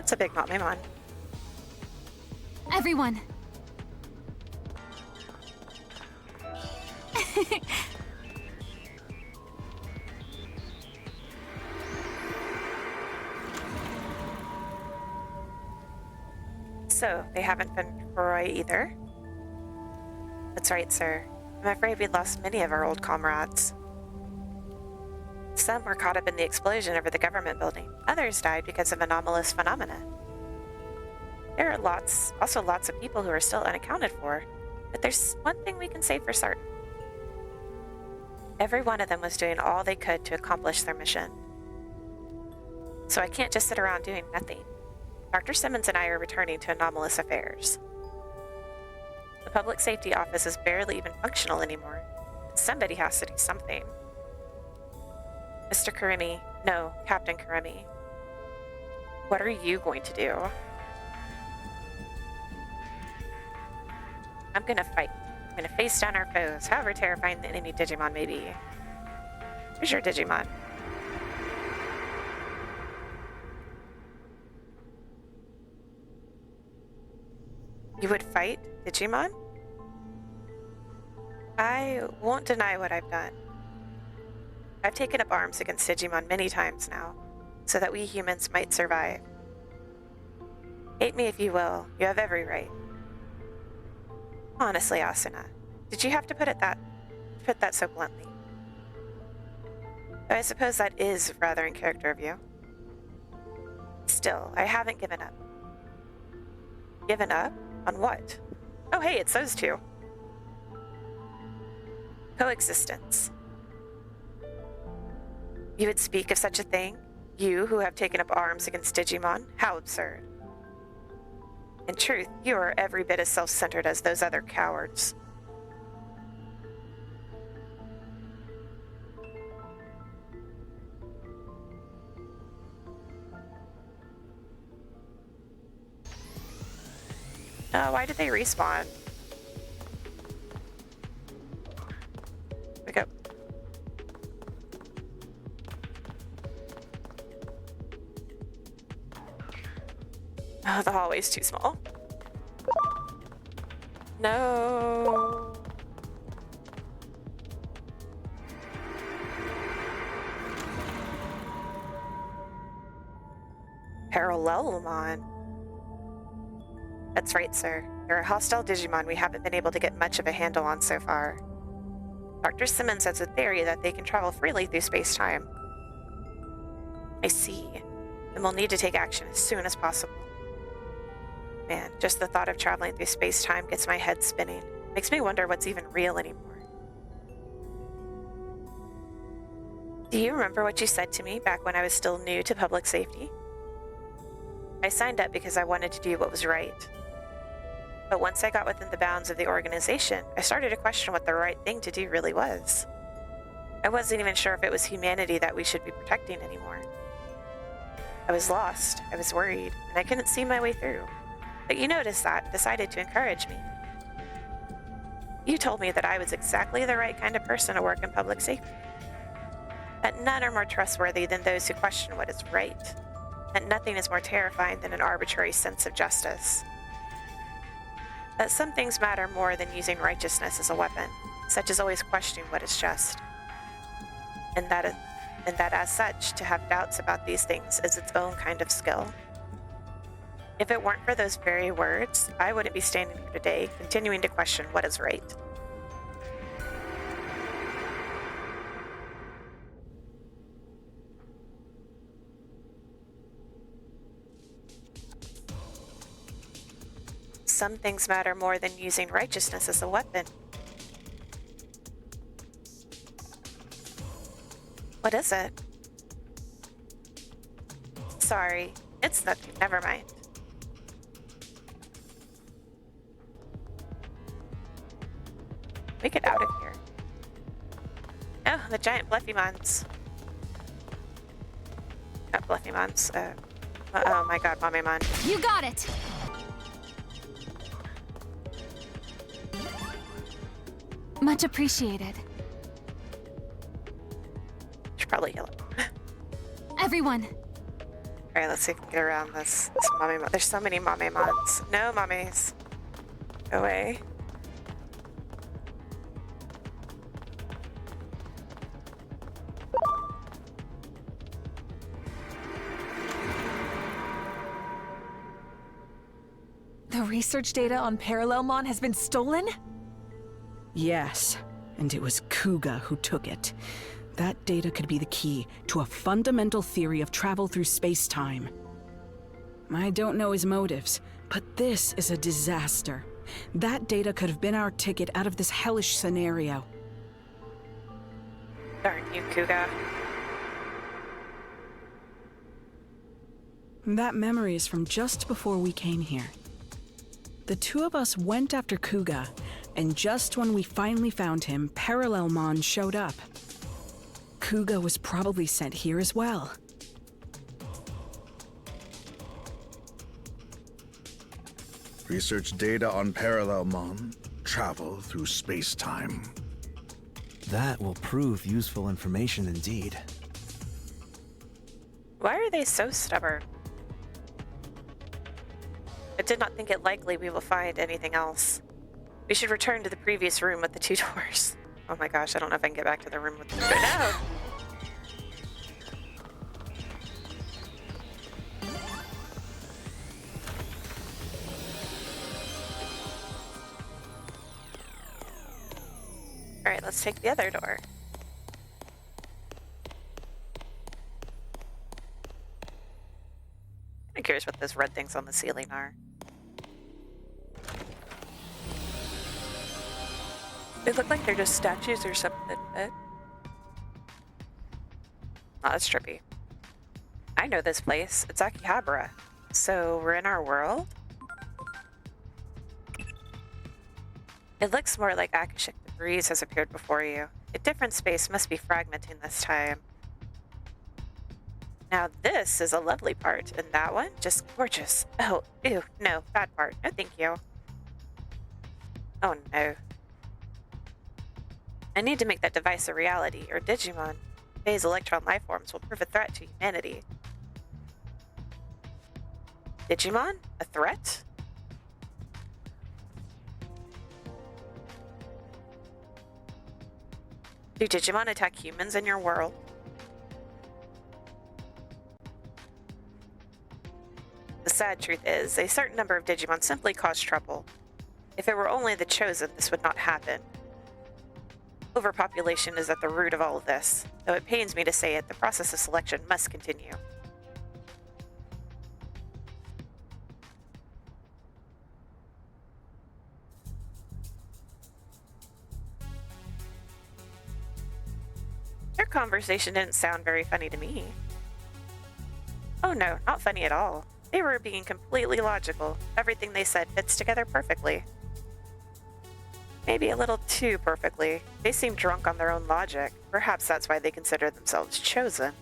That's a big Mamemon. Everyone! So, they haven't been Roy either? That's right, sir. I'm afraid we lost many of our old comrades. Some were caught up in the explosion over the government building. Others died because of anomalous phenomena. There are also lots of people who are still unaccounted for, but there's one thing we can say for certain. Every one of them was doing all they could to accomplish their mission. So I can't just sit around doing nothing. Dr. Simmons and I are returning to anomalous affairs. The public safety office is barely even functional anymore. Somebody has to do something. Mr. Karimi, no, Captain Karimi. What are you going to do? I'm gonna fight. I'm gonna face down our foes, however terrifying the enemy Digimon may be. Where's your Digimon? You would fight Digimon? I won't deny what I've done. I've taken up arms against Digimon many times now, so that we humans might survive. Hate me if you will, you have every right. Honestly, Asuna, did you have to put that so bluntly? Though I suppose that is rather in character of you. Still, I haven't given up. Given up? On what? Oh hey, it's those two. Coexistence. You would speak of such a thing? You who have taken up arms against Digimon? How absurd. In truth, you are every bit as self-centered as those other cowards. Why did they respawn? Wake up. Oh, the hallway's too small. No. Parallelomon. That's right, sir. There are hostile Digimon we haven't been able to get much of a handle on so far. Dr. Simmons has a theory that they can travel freely through space-time. I see. And we'll need to take action as soon as possible. Man, just the thought of traveling through space-time gets my head spinning. Makes me wonder what's even real anymore. Do you remember what you said to me back when I was still new to public safety? I signed up because I wanted to do what was right. But once I got within the bounds of the organization, I started to question what the right thing to do really was. I wasn't even sure if it was humanity that we should be protecting anymore. I was lost, I was worried, and I couldn't see my way through. But you noticed that, decided to encourage me. You told me that I was exactly the right kind of person to work in public safety. That none are more trustworthy than those who question what is right. That nothing is more terrifying than an arbitrary sense of justice. That some things matter more than using righteousness as a weapon, such as always questioning what is just. And that as such, to have doubts about these things is its own kind of skill. If it weren't for those very words, I wouldn't be standing here today, continuing to question what is right. Some things matter more than using righteousness as a weapon. What is it? Sorry, it's nothing. Never mind. We get out of here. Oh, the giant Bluffymons. Not Bluffymons. Oh my god, Mamemon. You got it! Much appreciated. Should probably heal him. Everyone! Alright, let's see if we can get around this mommy. There's so many mommy-mons. No mommies. Go away. The research data on Parallelmon has been stolen? Yes, and it was Kuga who took it. That data could be the key to a fundamental theory of travel through space-time. I don't know his motives, but this is a disaster. That data could have been our ticket out of this hellish scenario. Darn you, Kuga. That memory is from just before we came here. The two of us went after Kuga, and just when we finally found him, Parallelmon showed up. Kuga was probably sent here as well. Research data on Parallelmon. Travel through space-time. That will prove useful information indeed. Why are they so stubborn? I did not think it likely we will find anything else. We should return to the previous room with the two doors. Oh my gosh, I don't know if I can get back to the room with the door. No! Alright, let's take the other door. I'm curious what those red things on the ceiling are. They look like they're just statues or something, but... Oh, that's trippy. I know this place. It's Akihabara. So, we're in our world? It looks more like Akashic debris has appeared before you. A different space must be fragmenting this time. Now this is a lovely part, and that one, just gorgeous. Oh, ew, no, bad part. No thank you. Oh no. I need to make that device a reality, or Digimon. Phase electron lifeforms will prove a threat to humanity. Digimon? A threat? Do Digimon attack humans in your world? The sad truth is, a certain number of Digimon simply cause trouble. If it were only the chosen, this would not happen. Overpopulation is at the root of all of this. Though it pains me to say it, the process of selection must continue. Their conversation didn't sound very funny to me. Oh no, not funny at all. They were being completely logical. Everything they said fits together perfectly. Maybe a little too perfectly. They seem drunk on their own logic. Perhaps that's why they consider themselves chosen.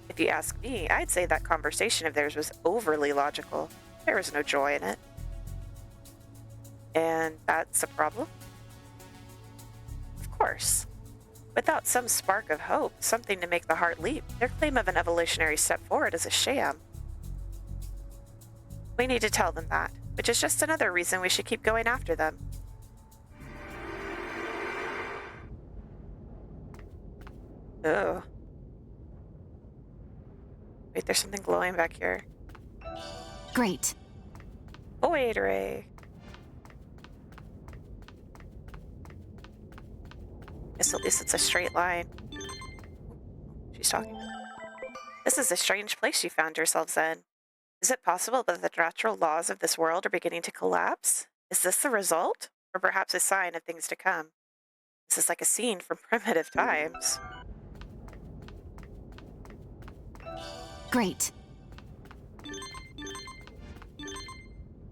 If you ask me, I'd say that conversation of theirs was overly logical. There was no joy in it. And that's a problem? Of course. Without some spark of hope, something to make the heart leap, their claim of an evolutionary step forward is a sham. We need to tell them that, which is just another reason we should keep going after them. Oh. Wait, there's something glowing back here. Great. Void ray. Guess at least it's a straight line. She's talking. This is a strange place you found yourselves in. Is it possible that the natural laws of this world are beginning to collapse? Is this the result? Or perhaps a sign of things to come? This is like a scene from primitive times. Great.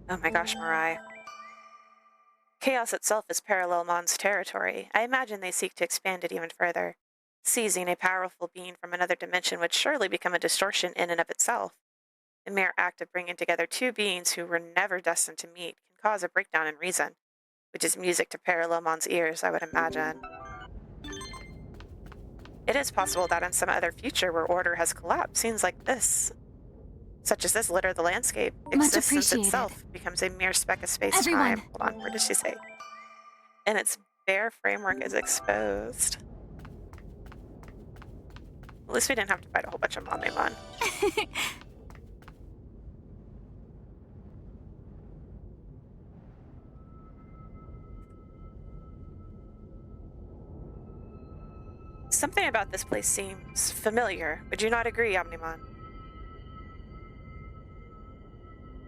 Oh my gosh, Mirai. Chaos itself is Parallelmon's territory. I imagine they seek to expand it even further. Seizing a powerful being from another dimension would surely become a distortion in and of itself. The mere act of bringing together two beings who were never destined to meet can cause a breakdown in reason, which is music to Parallelmon's ears, I would imagine. It is possible that in some other future where order has collapsed, scenes like this such as this, litter the landscape. Much Existence appreciated. itself becomes a mere speck of space-time. Everyone. Hold on, where did she say? And its bare framework is exposed. At least we didn't have to fight a whole bunch of Mamemon. Something about this place seems familiar. Would you not agree, Omnimon?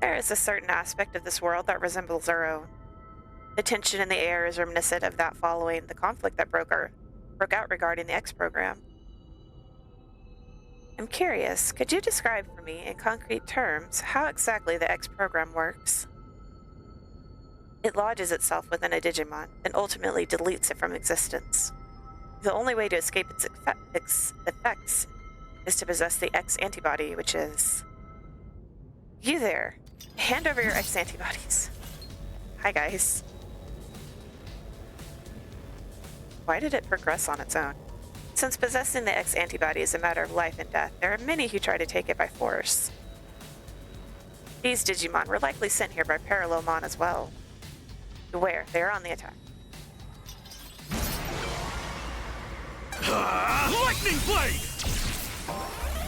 There is a certain aspect of this world that resembles our own. The tension in the air is reminiscent of that following the conflict that broke out regarding the X program. I'm curious, could you describe for me in concrete terms how exactly the X program works? It lodges itself within a Digimon and ultimately deletes it from existence. The only way to escape its effects is to possess the X antibody, which is... You there. Hand over your X antibodies. Hi, guys. Why did it progress on its own? Since possessing the X antibody is a matter of life and death, there are many who try to take it by force. These Digimon were likely sent here by ParadoX as well. Beware, they are on the attack. Lightning blade!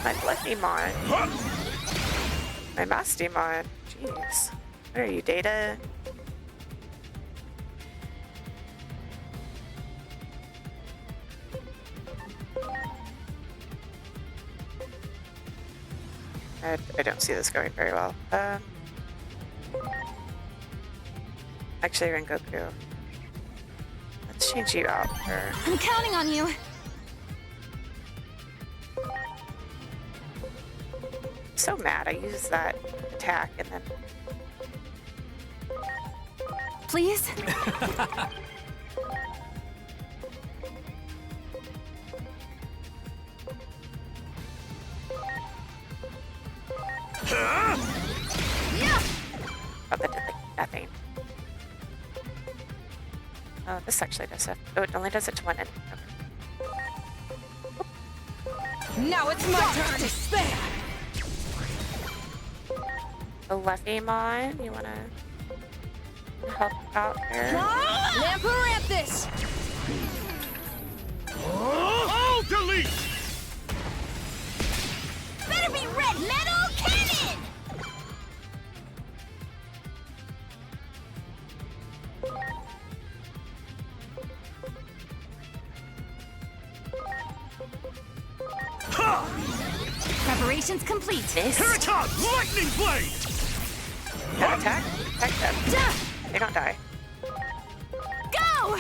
My Bleffymon. My Mastymon. Jeez. What are you, Data? I don't see this going very well. Actually, Rengoku. Let's change you out for... I'm counting on you. So mad I used that attack and then... Please? Yeah. Oh, that did like nothing. Oh, this actually does it. Oh, it only does it to one end. Okay. Now it's my turn to spare. The Leffymon, you wanna help out here? Lamparathis! I'll delete! Better be red metal cannon! Preparations complete. Miss. Here it comes! Lightning blade! That attack? Attack them. Duh. They don't die. Go!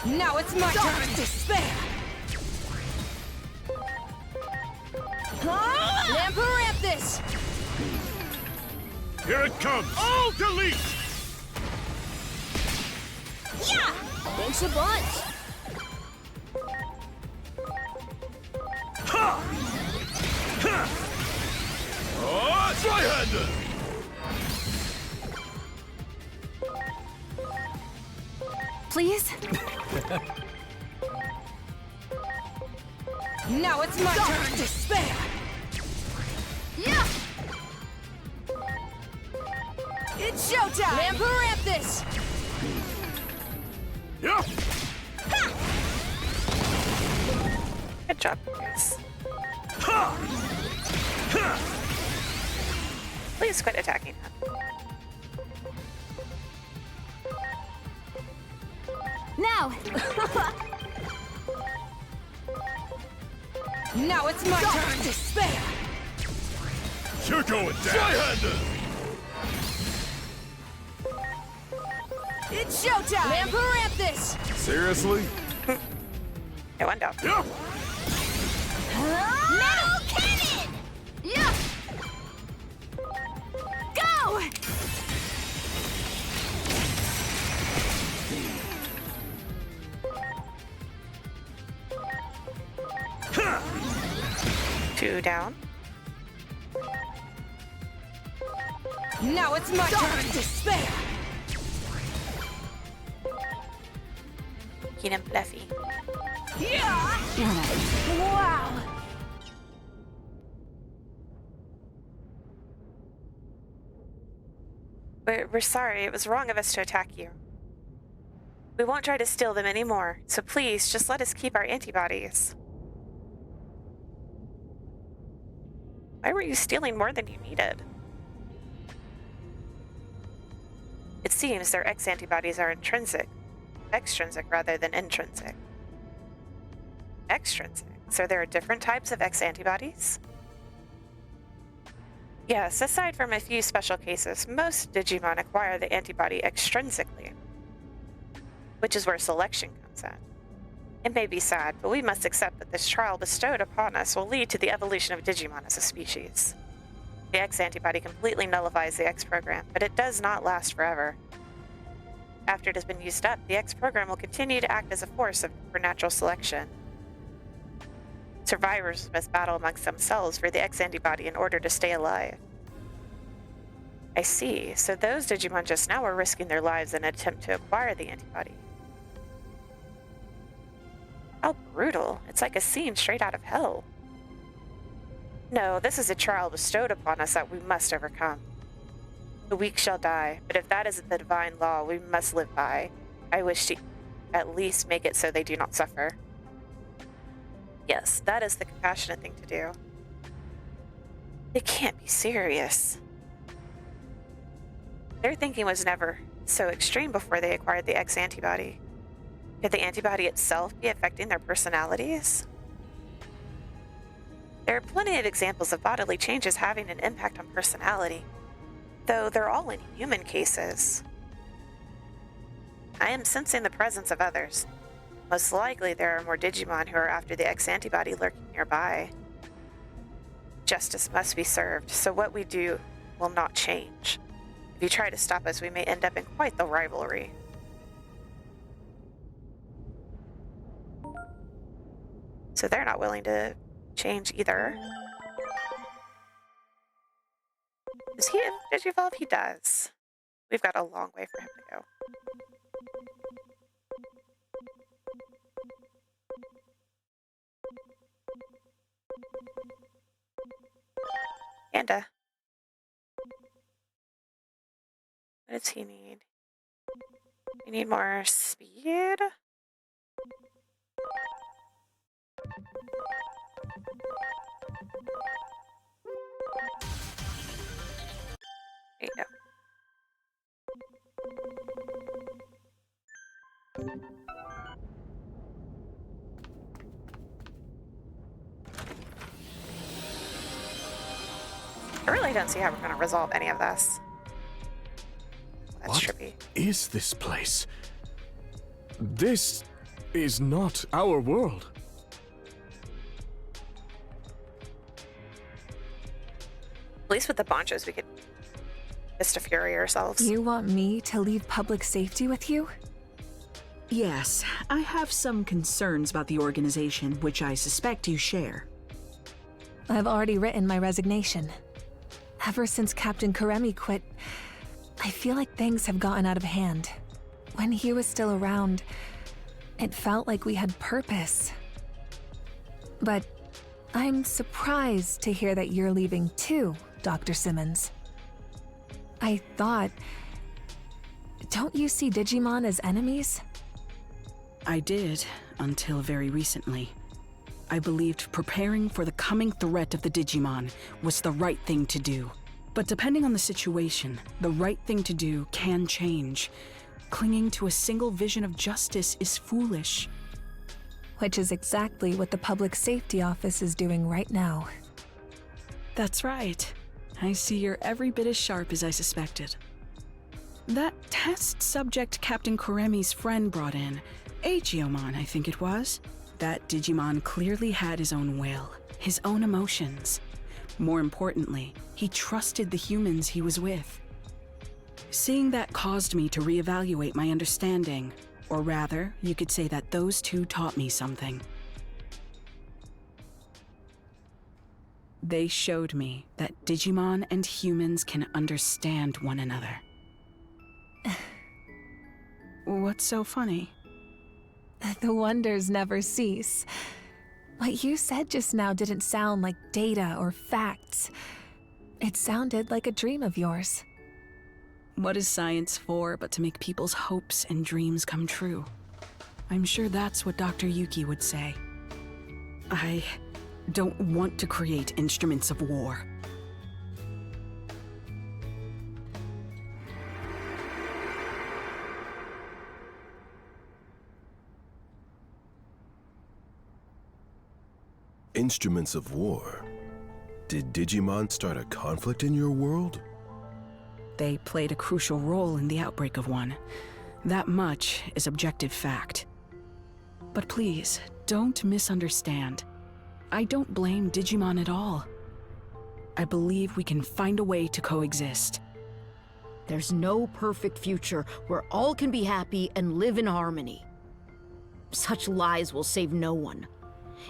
Now it's my turn to spare. Lamparathis! Here it comes! I'll delete! Yeah! Thanks a bunch. Ha! Ha! Oh, try-handed! Please? Now it's my turn to spare. Yeah! It's showtime! Lamparathis! Yeah! Good job, guys. Ha! Ha! Please quit attacking him. Now! Now it's my turn to spare. You're going down! Try-handed! It's showtime! Lamparathis! Seriously? Hit one down. Yeah! Metal cannon! Yeah! Go! Two down. Now it's my turn to spare. making him fluffy. Wow! We're sorry, it was wrong of us to attack you. We won't try to steal them anymore, so please just let us keep our antibodies. Why were you stealing more than you needed? It seems their X antibodies are extrinsic rather than intrinsic. Extrinsic? So there are different types of X antibodies? Yes, aside from a few special cases, most Digimon acquire the antibody extrinsically, which is where selection comes in. It may be sad, but we must accept that this trial bestowed upon us will lead to the evolution of Digimon as a species. The X antibody completely nullifies the X program, but it does not last forever. After it has been used up, the X program will continue to act as a force for natural selection. Survivors must battle amongst themselves for the X antibody in order to stay alive. I see, so those Digimon just now are risking their lives in an attempt to acquire the antibody. How brutal. It's like a scene straight out of hell. No, this is a trial bestowed upon us that we must overcome. The weak shall die, but if that isn't the divine law we must live by, I wish to at least make it so they do not suffer. Yes, that is the compassionate thing to do. They can't be serious. Their thinking was never so extreme before they acquired the X antibody. Could the antibody itself be affecting their personalities? There are plenty of examples of bodily changes having an impact on personality, though they're all in human cases. I am sensing the presence of others. Most likely there are more Digimon who are after the X antibody lurking nearby. Justice must be served, so what we do will not change. If you try to stop us, we may end up in quite the rivalry. So they're not willing to change either. Does he Digivolve? He does. We've got a long way for him to go. Panda. What does he need? We need more speed? There you go. I really don't see how we're going to resolve any of this. That's What trippy. is this place? This is not our world. At least with the Bonchos, we could Mr. Fury ourselves. You want me to leave public safety with you? Yes, I have some concerns about the organization, which I suspect you share. I've already written my resignation. Ever since Captain Karemi quit, I feel like things have gotten out of hand. When he was still around, it felt like we had purpose. But I'm surprised to hear that you're leaving too, Dr. Simmons. I thought... Don't you see Digimon as enemies? I did, until very recently. I believed preparing for the coming threat of the Digimon was the right thing to do. But depending on the situation, the right thing to do can change. Clinging to a single vision of justice is foolish. Which is exactly what the Public Safety Office is doing right now. That's right. I see you're every bit as sharp as I suspected. That test subject Captain Karemi's friend brought in, Aegiomon, I think it was. That Digimon clearly had his own will, his own emotions. More importantly, he trusted the humans he was with. Seeing that caused me to reevaluate my understanding, or rather, you could say that those two taught me something. They showed me that Digimon and humans can understand one another. What's so funny? The wonders never cease. What you said just now didn't sound like data or facts. It sounded like a dream of yours. What is science for but to make people's hopes and dreams come true? I'm sure that's what Dr. Yuki would say. I don't want to create instruments of war. Instruments of war? Did Digimon start a conflict in your world? They played a crucial role in the outbreak of one. That much is objective fact. But please, don't misunderstand. I don't blame Digimon at all. I believe we can find a way to coexist. There's no perfect future where all can be happy and live in harmony. Such lies will save no one.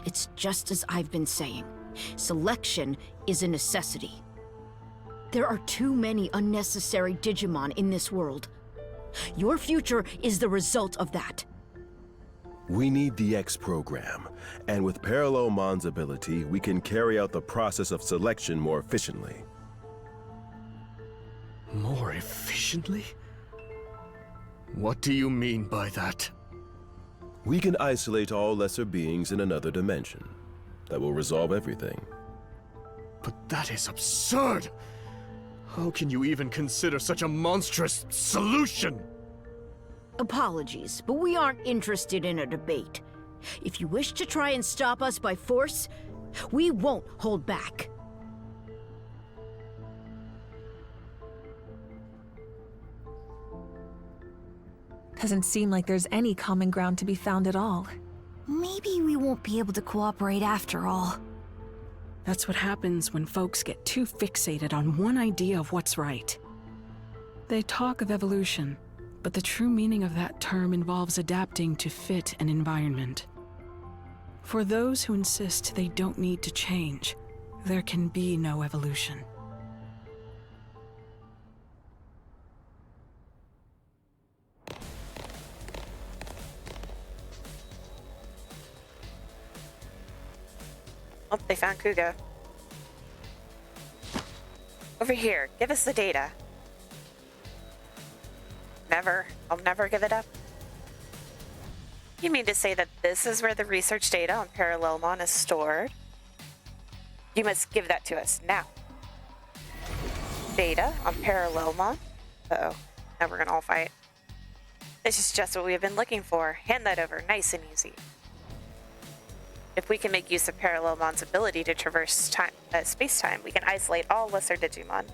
It's just as I've been saying. Selection is a necessity. There are too many unnecessary Digimon in this world. Your future is the result of that. We need the X program, and with Parallelmon's ability, we can carry out the process of selection more efficiently. More efficiently? What do you mean by that? We can isolate all lesser beings in another dimension. That will resolve everything. But that is absurd! How can you even consider such a monstrous solution? Apologies, but we aren't interested in a debate. If you wish to try and stop us by force, we won't hold back. Doesn't seem like there's any common ground to be found at all. Maybe we won't be able to cooperate after all. That's what happens when folks get too fixated on one idea of what's right. They talk of evolution, but the true meaning of that term involves adapting to fit an environment. For those who insist they don't need to change, there can be no evolution. Oh, they found Kuga. Over here, give us the data. Never. I'll never give it up. You mean to say that this is where the research data on Parallelmon is stored? You must give that to us now. Data on Parallelmon? Uh-oh. Now we're gonna all fight. This is just what we have been looking for. Hand that over, nice and easy. If we can make use of Parallelmon's ability to traverse space-time, we can isolate all lesser Digimon.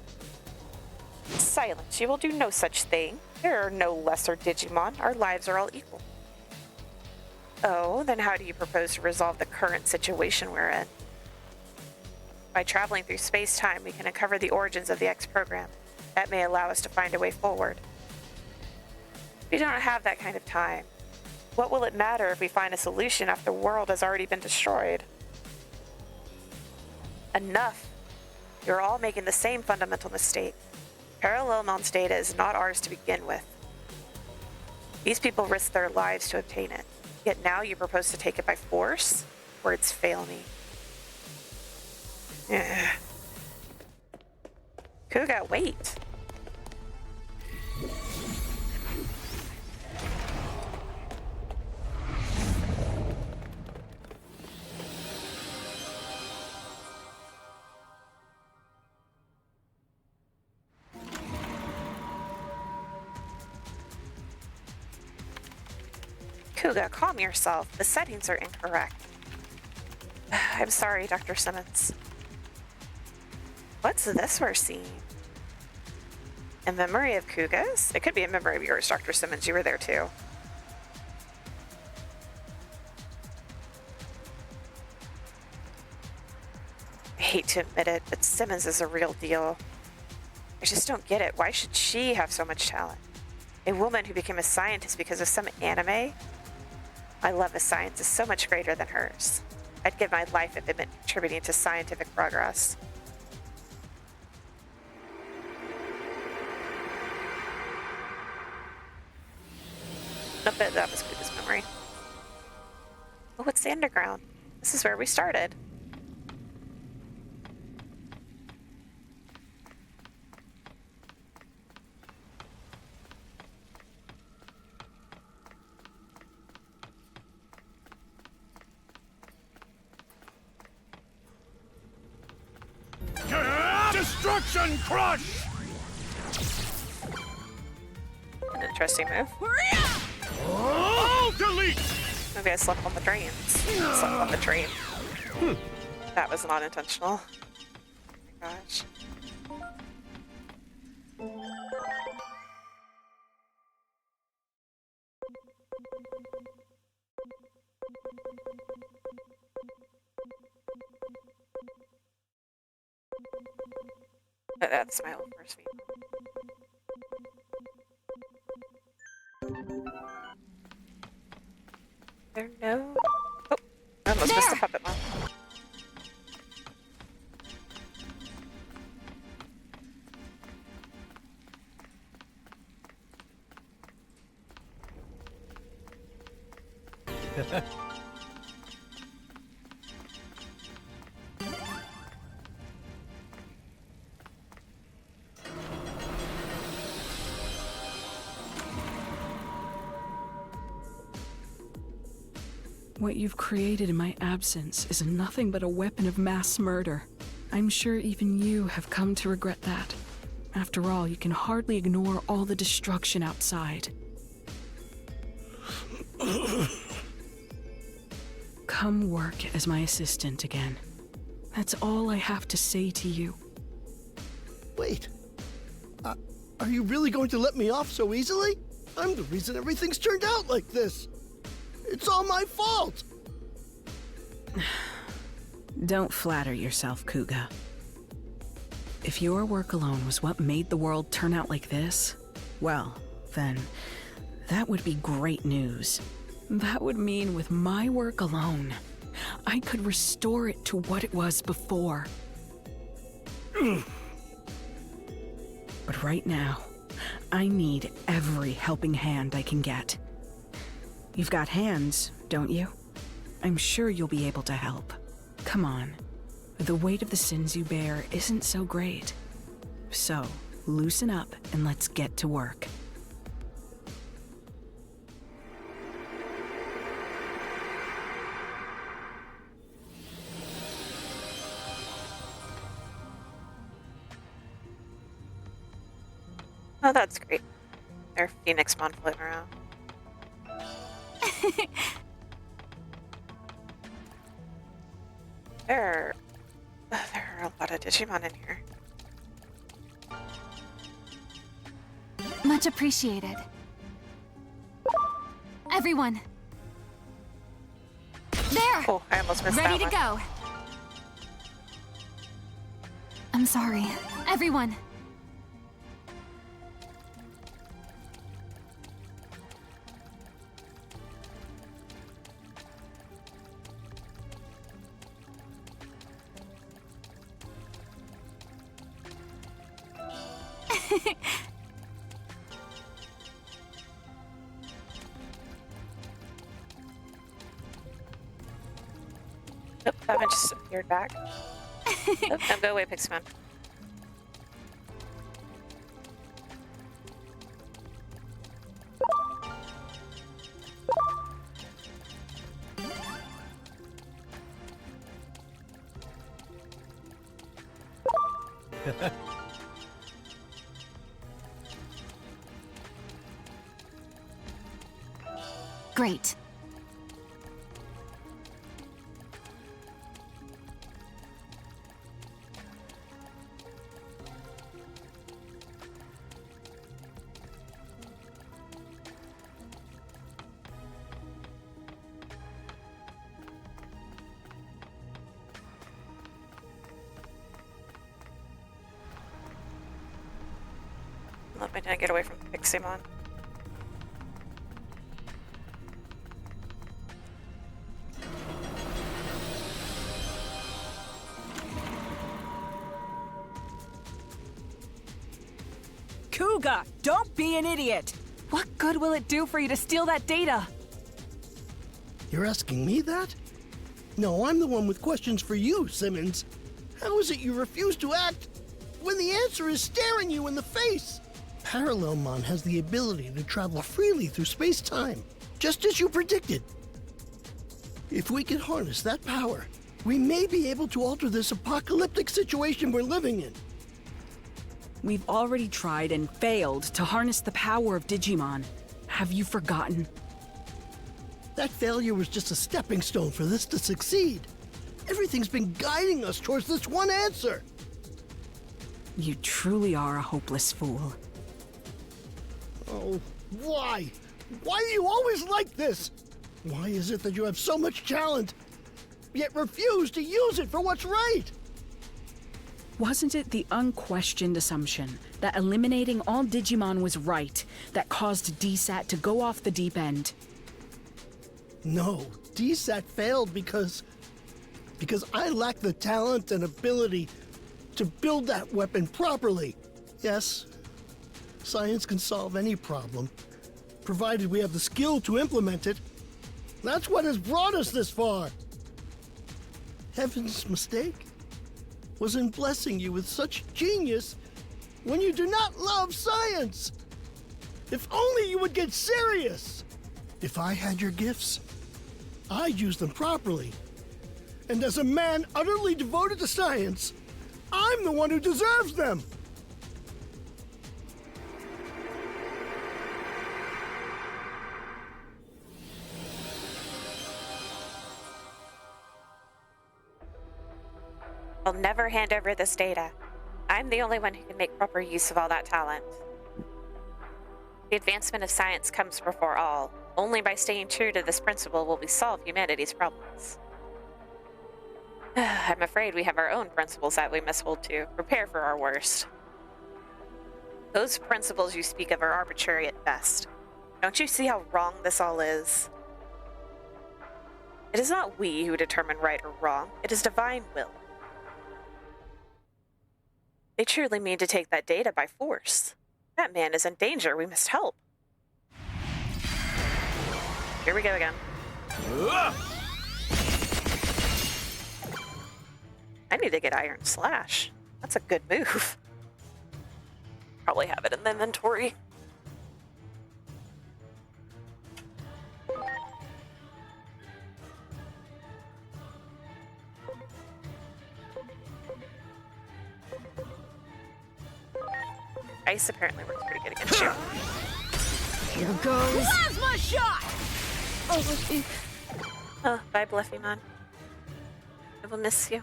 Silence, you will do no such thing. There are no lesser Digimon. Our lives are all equal. Oh, then how do you propose to resolve the current situation we're in? By traveling through space-time, we can uncover the origins of the X program. That may allow us to find a way forward. We don't have that kind of time. What will it matter if we find a solution after the world has already been destroyed? Enough. You're all making the same fundamental mistake. Parallelmon's data is not ours to begin with. These people risked their lives to obtain it. Yet now you propose to take it by force? Words fail me. Ugh. Kuga, wait. Kuga, calm yourself. The settings are incorrect. I'm sorry, Dr. Simmons. What's this we're seeing? A memory of Kuga's? It could be a memory of yours, Dr. Simmons. You were there too. I hate to admit it, but Simmons is a real deal. I just don't get it. Why should she have so much talent? A woman who became a scientist because of some anime? My love of science is so much greater than hers. I'd give my life if it meant contributing to scientific progress. Nope, that was Kuga's memory. Oh, it's the underground. This is where we started. Destruction Crush! An interesting move. Oh, delete! Maybe I slept on the drains. Slept on the train. That was not intentional. Oh my gosh. That's my old first feed. There no. Oh, I almost missed the puppet mom. What you've created in my absence is nothing but a weapon of mass murder. I'm sure even you have come to regret that. After all, you can hardly ignore all the destruction outside. Come work as my assistant again. That's all I have to say to you. Wait. Are you really going to let me off so easily? I'm the reason everything's turned out like this. It's all my fault! Don't flatter yourself, Kuga. If your work alone was what made the world turn out like this, well, then that would be great news. That would mean with my work alone, I could restore it to what it was before. But right now, I need every helping hand I can get. You've got hands, don't you? I'm sure you'll be able to help. Come on. The weight of the sins you bear isn't so great. So, loosen up and let's get to work. Oh, that's great. Their Phoenixmon floating around. There are a lot of Digimon in here. Much appreciated. Everyone. There! Oh, I almost missed Ready that to one. go. I'm sorry. Everyone. Nope, that one just appeared back. Nope, no, go away, Pixman. Great. Let me not get away from Piximon. Kuga, don't be an idiot! What good will it do for you to steal that data? You're asking me that? No, I'm the one with questions for you, Simmons. How is it you refuse to act when the answer is staring you in the face? Parallelmon has the ability to travel freely through space-time, just as you predicted. If we can harness that power, we may be able to alter this apocalyptic situation we're living in. We've already tried and failed to harness the power of Digimon. Have you forgotten? That failure was just a stepping stone for this to succeed. Everything's been guiding us towards this one answer. You truly are a hopeless fool. Oh, why? Why are you always like this? Why is it that you have so much talent, yet refuse to use it for what's right? Wasn't it the unquestioned assumption that eliminating all Digimon was right that caused DSAT to go off the deep end? No, DSAT failed because I lack the talent and ability to build that weapon properly. Yes, science can solve any problem, provided we have the skill to implement it. That's what has brought us this far. Heaven's mistake was in blessing you with such genius when you do not love science. If only you would get serious. If I had your gifts, I'd use them properly. And as a man utterly devoted to science, I'm the one who deserves them. I'll never hand over this data. I'm the only one who can make proper use of all that talent. The advancement of science comes before all. Only by staying true to this principle will we solve humanity's problems. I'm afraid we have our own principles that we must hold to. Prepare for our worst. Those principles you speak of are arbitrary at best. Don't you see how wrong this all is? It is not we who determine right or wrong. It is divine will. They truly mean to take that data by force. That man is in danger. We must help. Here we go again. I need to get Iron Slash. That's a good move. Probably have it in the inventory. Ice apparently works pretty good against you. Here goes. Plasma shot! Oh, Bluffy. Oh, bye, Bluffymon. I will miss you.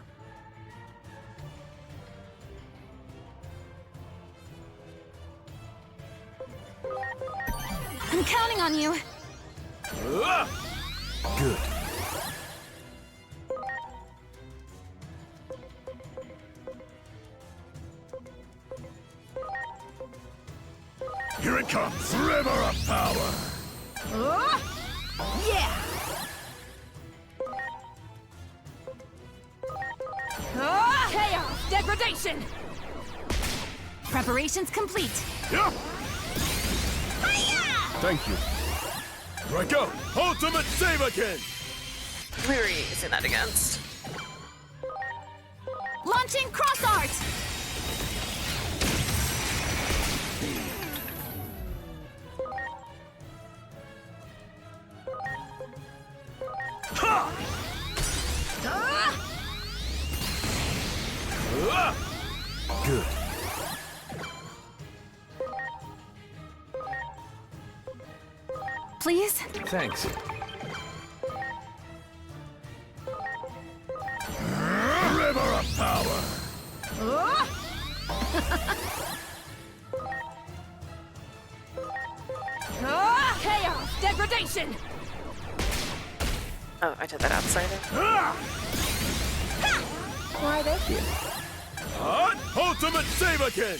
I'm counting on you. Good. Here it comes! River of power! Yeah! Chaos! Degradation! Preparations complete. Yeah! Thank you. Here I go! Ultimate Save-A-Kin! Who are you using that against? Launching cross art. Good. Please? Thanks. River of power! Chaos! Degradation! Oh, I did that outside of. Why, thank you. Ultimate Save-A-Kin!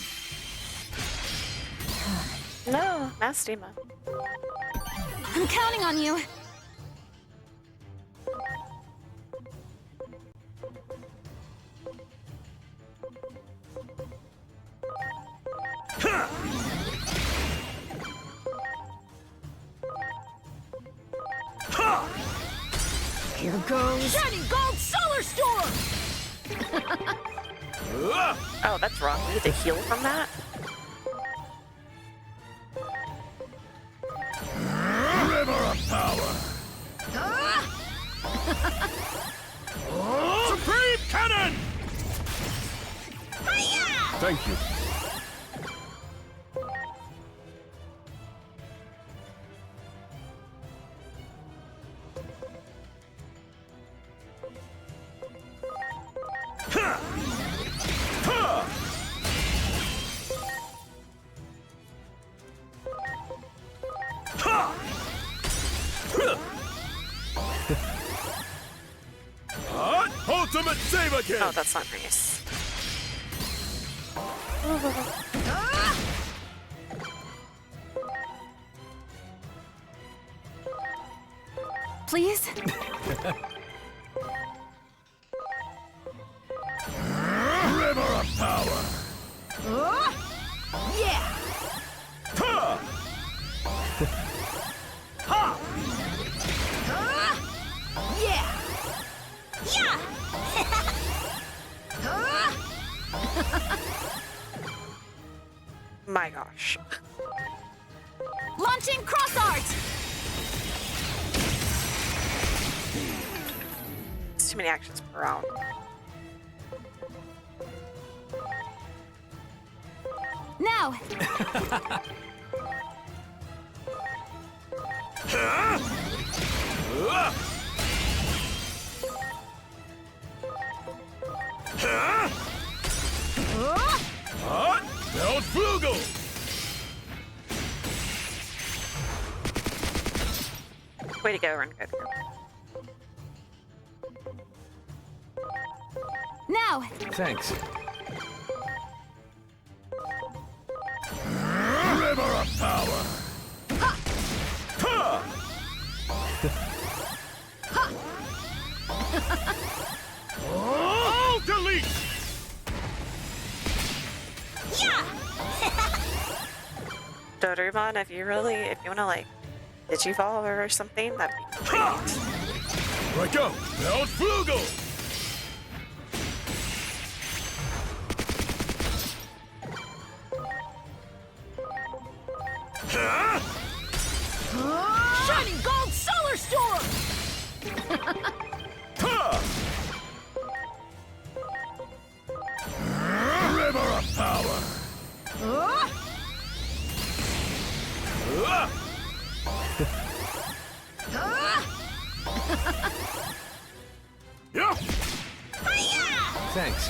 No, Mastima. I'm counting on you. Here goes Shining Gold Solar Storm! Oh, that's wrong. We need to heal from that? River of power! Supreme Cannon! Thank you. Ultimate save again! Oh, that's not nice. Please? River of power! Yeah! Ha! Ha! Yeah! Yeah! My gosh. Launching cross art! It's too many actions per round. Now! Belt Flugel! Way to go, Run Goku. Now! Thanks. River of power! Ha! Oh, delete! Digimon, if you wanna like Digivolve or something, that'd be great. Right go! Belt Flugel! Shining Gold Solar Storm! River of power! Yeah! Thanks.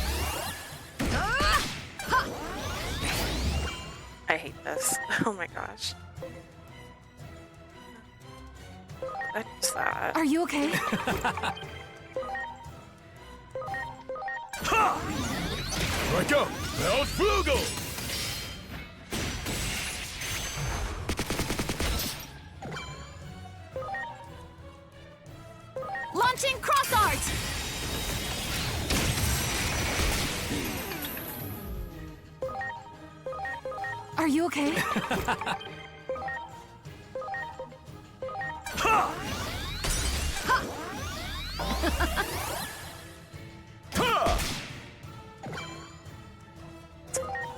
I hate this. Oh my gosh. What is that? Are you okay? Right go! Belt Flugel! Launching cross art! Are you okay?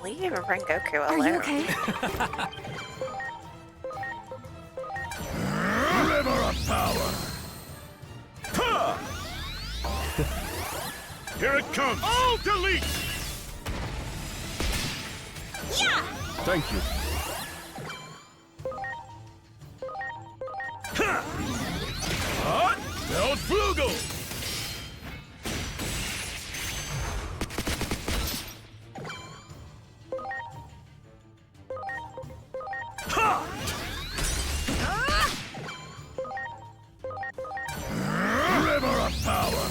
Leave Rengoku Are alone. you okay? River of power! Here it comes! All delete! Yeah! Thank you. Belt Flugel! River of power!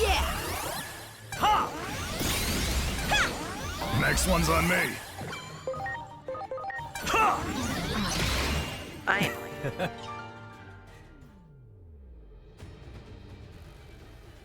Yeah! Next one's on me. Finally.